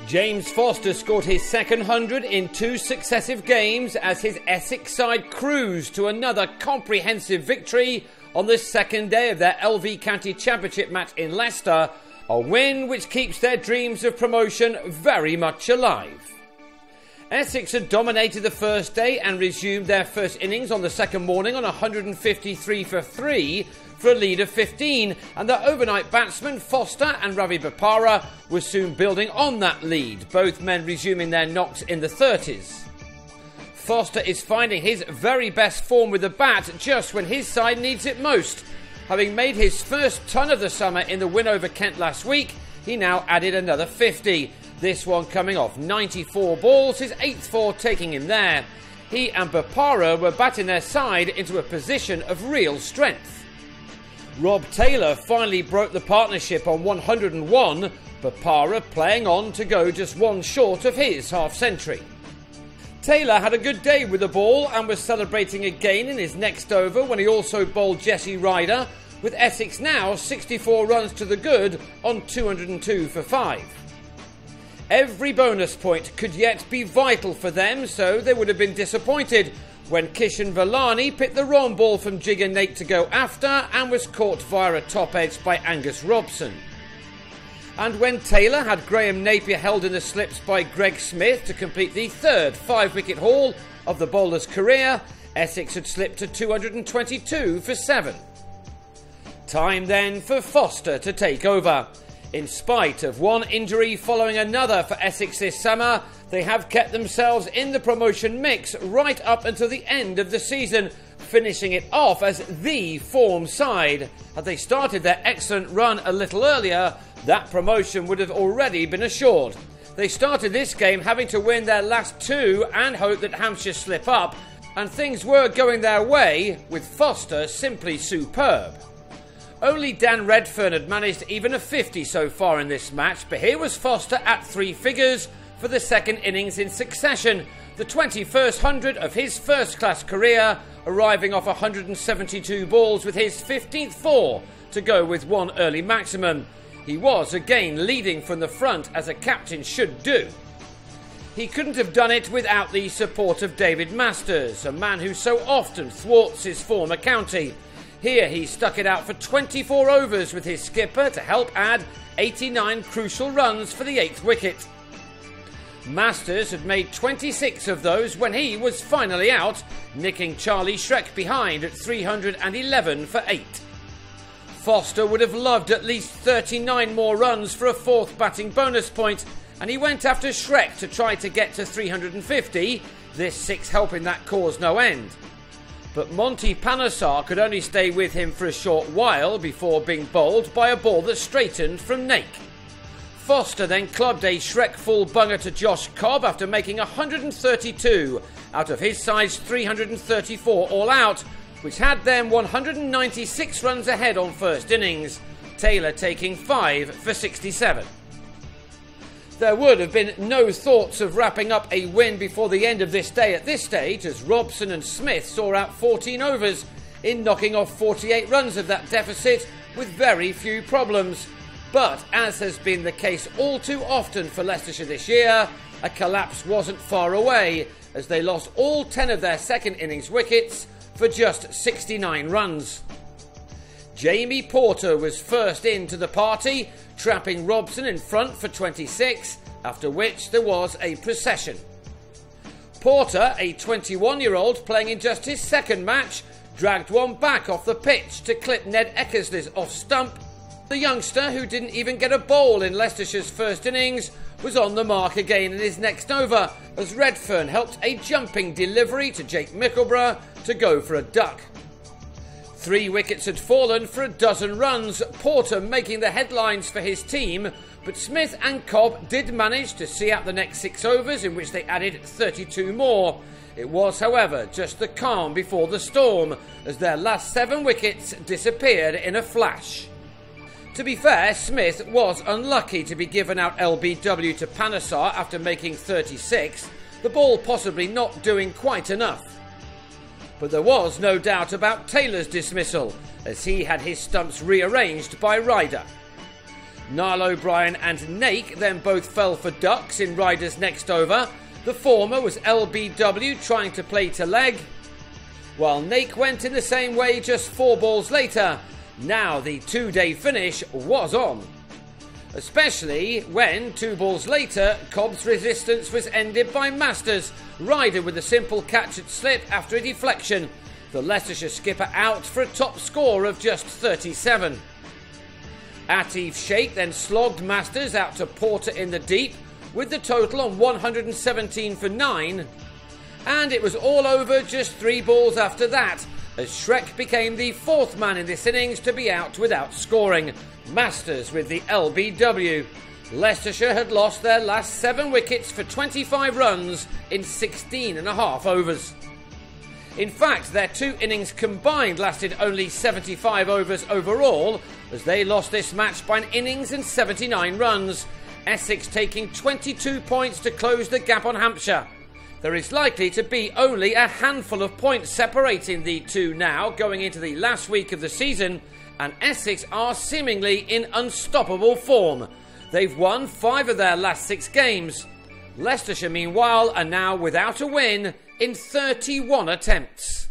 James Foster scored his second 100 in 2 successive games as his Essex side cruised to another comprehensive victory on the second day of their LV County Championship match in Leicester, a win which keeps their dreams of promotion very much alive. Essex had dominated the first day and resumed their first innings on the second morning on 153 for 3 for a lead of 15, and the overnight batsmen Foster and Ravi Bopara were soon building on that lead, both men resuming their knocks in the 30s. Foster is finding his very best form with the bat just when his side needs it most. Having made his first ton of the summer in the win over Kent last week, he now added another 50. This one coming off 94 balls, his 8th for taking him there. He and Bopara were batting their side into a position of real strength. Rob Taylor finally broke the partnership on 101, Bopara playing on to go just one short of his half-century. Taylor had a good day with the ball and was celebrating again in his next over when he also bowled Jesse Ryder, with Essex now 64 runs to the good on 202 for 5. Every bonus point could yet be vital for them, so they would have been disappointed when Kishan Vellani picked the wrong ball from Jigger Nate to go after and was caught via a top edge by Angus Robson. And when Taylor had Graham Napier held in the slips by Greg Smith to complete the third 5-wicket haul of the bowler's career, Essex had slipped to 222 for 7. Time then for Foster to take over. In spite of one injury following another for Essex this summer, they have kept themselves in the promotion mix right up until the end of the season, finishing it off as the form side. Had they started their excellent run a little earlier, that promotion would have already been assured. They started this game having to win their last 2 and hope that Hampshire slip up, and things were going their way, with Foster simply superb. Only Dan Redfern had managed even a 50 so far in this match, but here was Foster at 3 figures for the second innings in succession, the 21st 100 of his first-class career, arriving off 172 balls with his 15th 4 to go with one early maximum. He was again leading from the front as a captain should do. He couldn't have done it without the support of David Masters, a man who so often thwarts his former county. Here he stuck it out for 24 overs with his skipper to help add 89 crucial runs for the 8th wicket. Masters had made 26 of those when he was finally out, nicking Charlie Shrek behind at 311 for 8. Foster would have loved at least 39 more runs for a 4th batting bonus point, and he went after Shrek to try to get to 350, this 6 helping that cause no end. But Monty Panesar could only stay with him for a short while before being bowled by a ball that straightened from Nake. Foster then clubbed a Shrek full bunger to Josh Cobb after making 132 out of his side's 334 all out, which had them 196 runs ahead on first innings, Taylor taking 5 for 67. There would have been no thoughts of wrapping up a win before the end of this day at this stage, as Robson and Smith saw out 14 overs in knocking off 48 runs of that deficit with very few problems. But, as has been the case all too often for Leicestershire this year, a collapse wasn't far away, as they lost all 10 of their second innings wickets for just 69 runs. Jamie Porter was first into the party, trapping Robson in front for 26, after which there was a procession. Porter, a 21-year-old playing in just his second match, dragged one back off the pitch to clip Ned Eckersley's off stump. The youngster, who didn't even get a bowl in Leicestershire's first innings, was on the mark again in his next over, as Redfern helped a jumping delivery to Jake Mickleborough to go for a duck. 3 wickets had fallen for a dozen runs, Porter making the headlines for his team, but Smith and Cobb did manage to see out the next 6 overs, in which they added 32 more. It was, however, just the calm before the storm, as their last 7 wickets disappeared in a flash. To be fair, Smith was unlucky to be given out LBW to Panesar after making 36, the ball possibly not doing quite enough. But there was no doubt about Taylor's dismissal, as he had his stumps rearranged by Ryder. Niall O'Brien and Nake then both fell for ducks in riders next over. The former was LBW trying to play to leg, while Nake went in the same way just 4 balls later. Now the 2-day finish was on. Especially when 2 balls later, Cobb's resistance was ended by Masters, rider with a simple catch and slip after a deflection. The Leicestershire skipper out for a top score of just 37. Atif Sheikh then slogged Masters out to Porter in the deep, with the total on 117 for 9. And it was all over just 3 balls after that, as Shrek became the 4th man in this innings to be out without scoring. Masters with the LBW. Leicestershire had lost their last 7 wickets for 25 runs in 16.5 overs. In fact, their 2 innings combined lasted only 75 overs overall, as they lost this match by an innings and 79 runs. Essex taking 22 points to close the gap on Hampshire. There is likely to be only a handful of points separating the two now going into the last week of the season, and Essex are seemingly in unstoppable form. They've won 5 of their last 6 games. Leicestershire, meanwhile, are now without a win in 31 attempts.